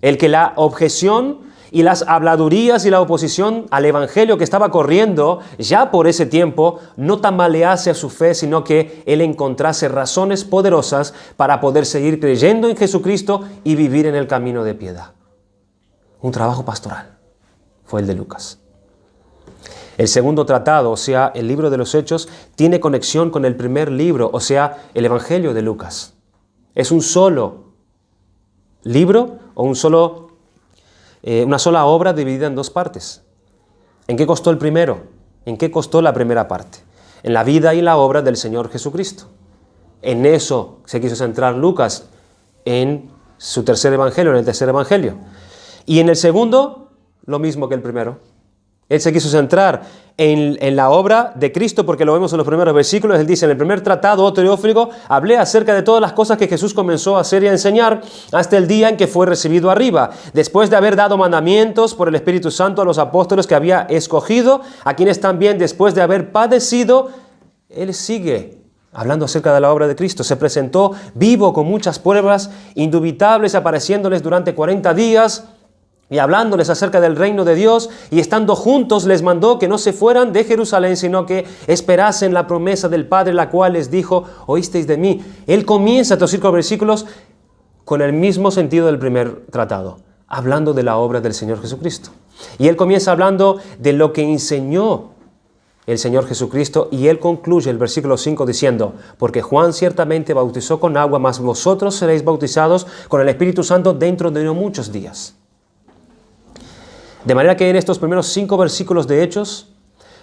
El que la objeción y las habladurías y la oposición al evangelio que estaba corriendo ya por ese tiempo no tambalease a su fe, sino que él encontrase razones poderosas para poder seguir creyendo en Jesucristo y vivir en el camino de piedad. Un trabajo pastoral fue el de Lucas. El segundo tratado, o sea, el libro de los Hechos, tiene conexión con el primer libro, o sea, el Evangelio de Lucas. Es un solo libro o una sola obra dividida en dos partes. ¿En qué costó el primero? ¿En qué costó la primera parte? En la vida y la obra del Señor Jesucristo. En eso se quiso centrar Lucas en su tercer evangelio, en el tercer evangelio. Y en el segundo, lo mismo que el primero. Él se quiso centrar en la obra de Cristo, porque lo vemos en los primeros versículos. Él dice: en el primer tratado, oh Teófilo, hablé acerca de todas las cosas que Jesús comenzó a hacer y a enseñar hasta el día en que fue recibido arriba, después de haber dado mandamientos por el Espíritu Santo a los apóstoles que había escogido, a quienes también después de haber padecido, Él sigue hablando acerca de la obra de Cristo. Se presentó vivo con muchas pruebas indubitables, apareciéndoles durante 40 días, y hablándoles acerca del reino de Dios, y estando juntos les mandó que no se fueran de Jerusalén, sino que esperasen la promesa del Padre, la cual les dijo: oísteis de mí. Él comienza estos 5 versículos con el mismo sentido del primer tratado, hablando de la obra del Señor Jesucristo. Y él comienza hablando de lo que enseñó el Señor Jesucristo, y él concluye el versículo 5 diciendo: porque Juan ciertamente bautizó con agua, mas vosotros seréis bautizados con el Espíritu Santo dentro de no muchos días. De manera que en estos primeros 5 versículos de Hechos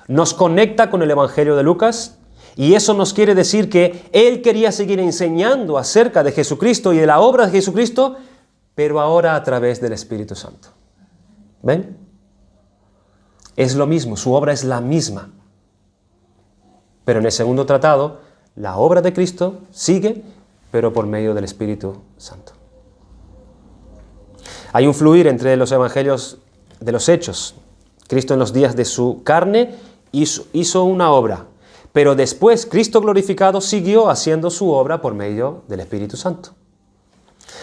nos conecta con el Evangelio de Lucas, y eso nos quiere decir que él quería seguir enseñando acerca de Jesucristo y de la obra de Jesucristo, pero ahora a través del Espíritu Santo. ¿Ven? Es lo mismo, su obra es la misma. Pero en el segundo tratado, la obra de Cristo sigue, pero por medio del Espíritu Santo. Hay un fluir entre los evangelios de los Hechos. Cristo en los días de su carne hizo una obra, pero después Cristo glorificado siguió haciendo su obra por medio del Espíritu Santo.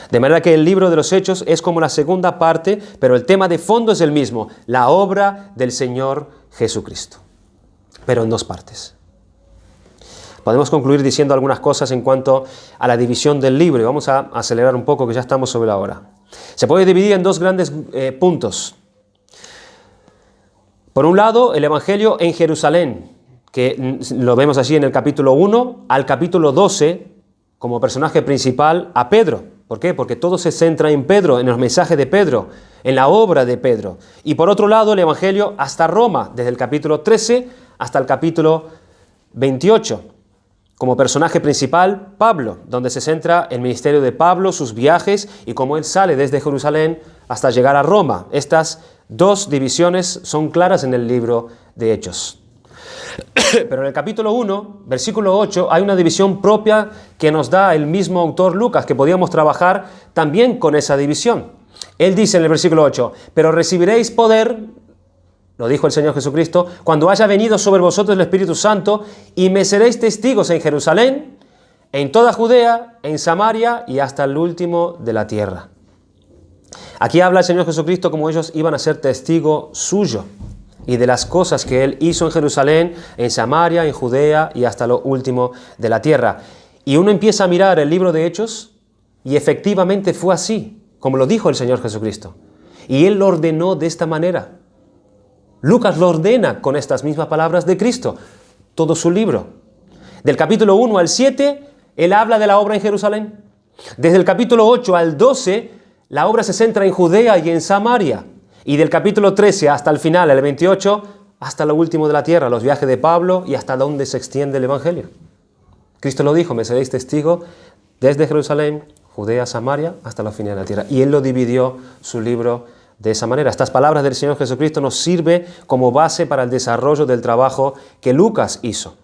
De manera que el libro de los Hechos es como la segunda parte, pero el tema de fondo es el mismo: la obra del Señor Jesucristo, pero en 2 partes. Podemos concluir diciendo algunas cosas en cuanto a la división del libro, y vamos a acelerar un poco, que ya estamos sobre la hora. Se puede dividir en 2 grandes puntos. Por un lado, el Evangelio en Jerusalén, que lo vemos allí en el capítulo 1 al capítulo 12, como personaje principal a Pedro. ¿Por qué? Porque todo se centra en Pedro, en los mensajes de Pedro, en la obra de Pedro. Y por otro lado, el Evangelio hasta Roma, desde el capítulo 13 hasta el capítulo 28. Como personaje principal, Pablo, donde se centra el ministerio de Pablo, sus viajes y cómo él sale desde Jerusalén hasta llegar a Roma. Estas 2 divisiones son claras en el libro de Hechos. Pero en el capítulo 1, versículo 8, hay una división propia que nos da el mismo autor Lucas, que podíamos trabajar también con esa división. Él dice en el versículo 8: pero recibiréis poder, lo dijo el Señor Jesucristo, cuando haya venido sobre vosotros el Espíritu Santo, y me seréis testigos en Jerusalén, en toda Judea, en Samaria y hasta el último de la tierra. Aquí habla el Señor Jesucristo como ellos iban a ser testigo suyo y de las cosas que Él hizo en Jerusalén, en Samaria, en Judea y hasta lo último de la tierra. Y uno empieza a mirar el libro de Hechos y efectivamente fue así, como lo dijo el Señor Jesucristo. Y Él lo ordenó de esta manera. Lucas lo ordena con estas mismas palabras de Cristo, todo su libro. Del capítulo 1 al 7, Él habla de la obra en Jerusalén. Desde el capítulo 8 al 12, la obra se centra en Judea y en Samaria. Y del capítulo 13 hasta el final, el 28, hasta lo último de la tierra, los viajes de Pablo y hasta donde se extiende el Evangelio. Cristo lo dijo: me seréis testigo desde Jerusalén, Judea, Samaria, hasta los fines de la tierra. Y Él lo dividió su libro de esa manera. Estas palabras del Señor Jesucristo nos sirven como base para el desarrollo del trabajo que Lucas hizo.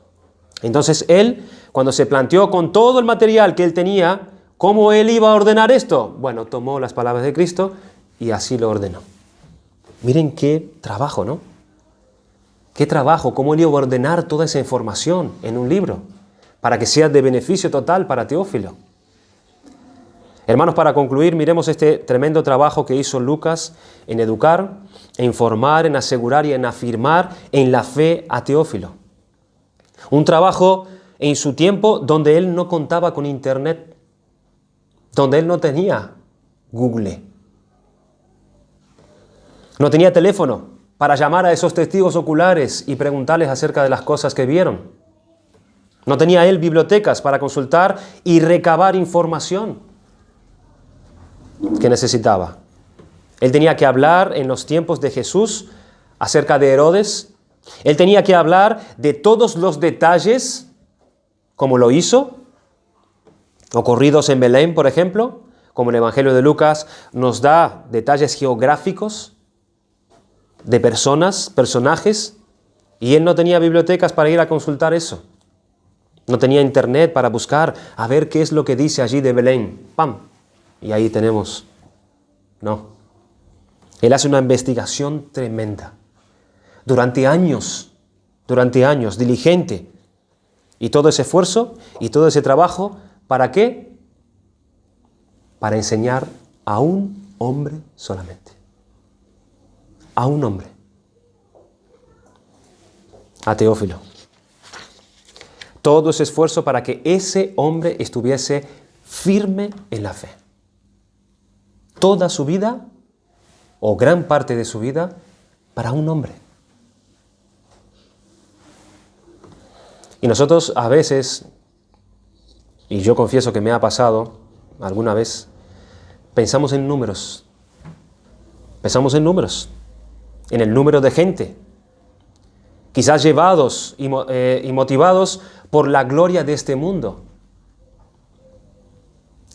Entonces Él, cuando se planteó con todo el material que Él tenía, ¿Cómo él iba a ordenar esto? Bueno, tomó las palabras de Cristo y así lo ordenó. Miren qué trabajo, ¿no? Qué trabajo, cómo él iba a ordenar toda esa información en un libro para que sea de beneficio total para Teófilo. Hermanos, para concluir, miremos este tremendo trabajo que hizo Lucas en educar, en informar, en asegurar y en afirmar en la fe a Teófilo. Un trabajo en su tiempo donde él no contaba con internet, donde él no tenía Google, no tenía teléfono para llamar a esos testigos oculares y preguntarles acerca de las cosas que vieron. No tenía él bibliotecas para consultar y recabar información que necesitaba. Él tenía que hablar en los tiempos de Jesús acerca de Herodes. Él tenía que hablar de todos los detalles, como lo hizo, ocurridos en Belén, por ejemplo, como el Evangelio de Lucas nos da detalles geográficos de personas, personajes, y él no tenía bibliotecas para ir a consultar eso. No tenía internet para buscar a ver qué es lo que dice allí de Belén. ¡Pam! Y ahí tenemos. No. Él hace una investigación tremenda. Durante años, diligente. Y todo ese esfuerzo y todo ese trabajo, ¿para qué? Para enseñar a un hombre solamente. A un hombre. A Teófilo. Todo ese esfuerzo para que ese hombre estuviese firme en la fe. Toda su vida, o gran parte de su vida, para un hombre. Y nosotros a veces, y yo confieso que me ha pasado alguna vez, pensamos en números. Pensamos en números. En el número de gente. Quizás llevados y motivados por la gloria de este mundo.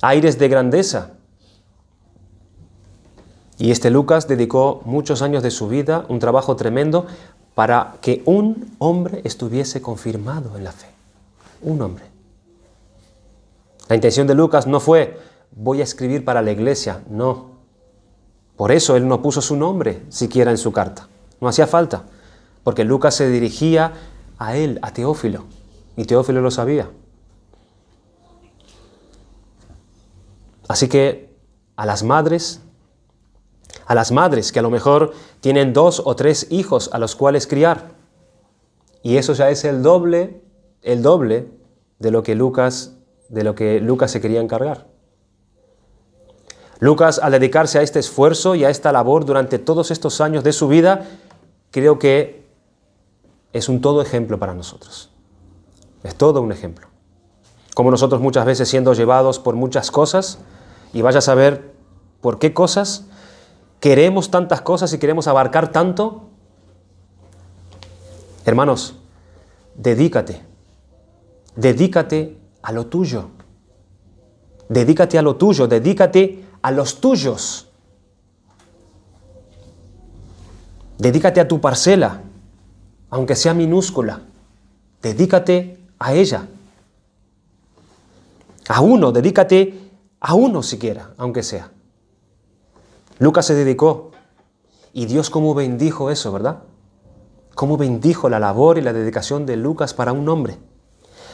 Aires de grandeza. Y este Lucas dedicó muchos años de su vida, un trabajo tremendo, para que un hombre estuviese confirmado en la fe. Un hombre. La intención de Lucas no fue, voy a escribir para la iglesia, no. Por eso él no puso su nombre siquiera en su carta. No hacía falta, porque Lucas se dirigía a él, a Teófilo, y Teófilo lo sabía. Así que a las madres que a lo mejor tienen 2 o 3 hijos a los cuales criar, y eso ya es el doble de lo que Lucas se quería encargar. Lucas, al dedicarse a este esfuerzo y a esta labor durante todos estos años de su vida, creo que es un todo ejemplo para nosotros. Es todo un ejemplo. Como nosotros muchas veces siendo llevados por muchas cosas, y vaya a saber por qué cosas, queremos tantas cosas y queremos abarcar tanto. Hermanos, dedícate a lo tuyo. Dedícate a lo tuyo, dedícate a los tuyos. Dedícate a tu parcela, aunque sea minúscula. Dedícate a ella. A uno, dedícate a uno siquiera, aunque sea. Lucas se dedicó. Y Dios cómo bendijo eso, ¿verdad? Cómo bendijo la labor y la dedicación de Lucas para un hombre.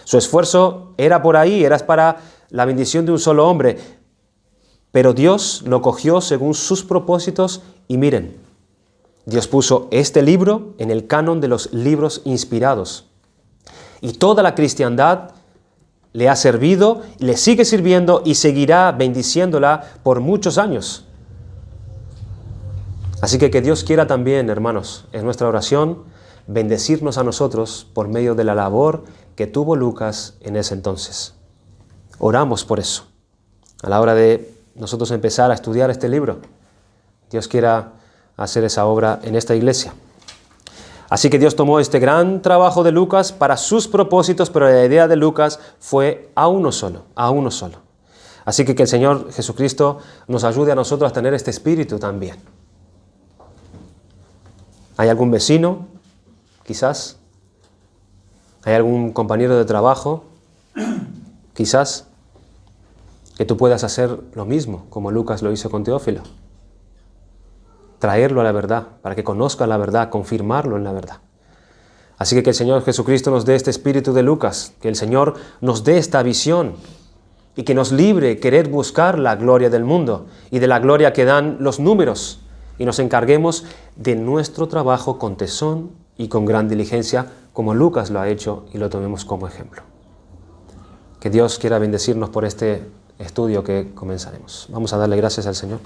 Su esfuerzo era por ahí, era para la bendición de un solo hombre. Pero Dios lo cogió según sus propósitos y miren, Dios puso este libro en el canon de los libros inspirados. Y toda la cristiandad le ha servido, le sigue sirviendo y seguirá bendiciéndola por muchos años. Así que Dios quiera también, hermanos, en nuestra oración, bendecirnos a nosotros por medio de la labor que tuvo Lucas en ese entonces. Oramos por eso. A la hora de nosotros empezar a estudiar este libro, Dios quiera hacer esa obra en esta iglesia. Así que Dios tomó este gran trabajo de Lucas para sus propósitos, pero la idea de Lucas fue a uno solo, a uno solo. Así que el Señor Jesucristo nos ayude a nosotros a tener este espíritu también. ¿Hay algún vecino? Quizás. ¿Hay algún compañero de trabajo? Quizás. que tú puedas hacer lo mismo, como Lucas lo hizo con Teófilo. Traerlo a la verdad, para que conozca la verdad, confirmarlo en la verdad. Así que el Señor Jesucristo nos dé este espíritu de Lucas, que el Señor nos dé esta visión y que nos libre querer buscar la gloria del mundo y de la gloria que dan los números, y nos encarguemos de nuestro trabajo con tesón y con gran diligencia, como Lucas lo ha hecho, y lo tomemos como ejemplo. Que Dios quiera bendecirnos por este estudio que comenzaremos. Vamos a darle gracias al Señor.